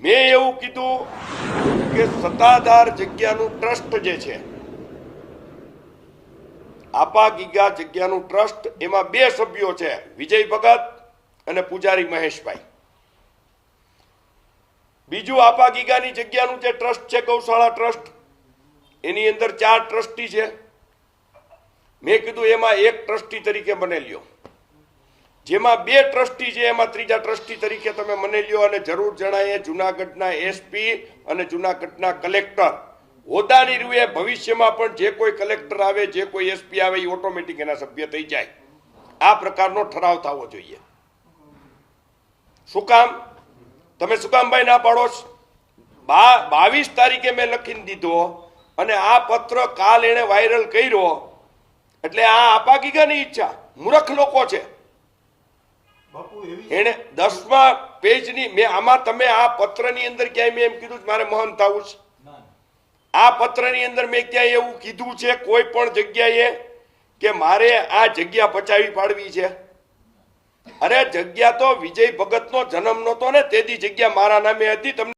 મેં એવું કીધું કે સત્તાધાર જગ્યાનું ટ્રસ્ટ જે છે, આપા ગીગા જગ્યાનું ટ્રસ્ટ, એમાં 2 સભ્યો છે, વિજય ભગત અને પૂજારી મહેશભાઈ. બીજું આપા ગીગાની જગ્યાનું જે ટ્રસ્ટ છે, ગૌશાળા ટ્રસ્ટ, એની અંદર 4 ટ્રસ્ટી છે. મેં કીધું એમાં એક ટ્રસ્ટી તરીકે મને લ્યો, જેમાં 2 ટ્રસ્ટી છે એમાં ત્રીજા ટ્રસ્ટી તરીકે તમે મને લ્યો, અને જરૂર જણાય જુનાગઢના એસપી અને જુનાગઢના કલેક્ટર હોદ્દાની રૂએ ભવિષ્યમાં પણ જે કોઈ કલેક્ટર આવે, જે કોઈ એસપી આવે, એ ઓટોમેટિક એના સભ્ય થઈ જાય. આ પ્રકારનો ઠરાવ થવો જોઈએ. શું કામ? તમે શું કામ ભાઈ ના પાડો? 22 તારીખે મેં લખીને દીધો અને આ પત્ર કાલ એને વાયરલ કર્યો. એટલે આ આપા ગીગાની ઈચ્છા, મૂર્ખ લોકો છે. એને 10મા પેજની મેં આમાં, તમે આ પત્રની અંદર ક્યાંય મેં એમ કીધું મારે મહંત થવું છે? આ પત્રની અંદર મેં ક્યાંય એવું કીધું છે કોઈ પણ જગ્યાએ કે મારે આ જગ્યા પચાવી પાડવી છે? અરે જગ્યા તો વિજય ભગતનો જન્મ નહોતો ને, તેથી જગ્યા મારા નામે હતી. તમને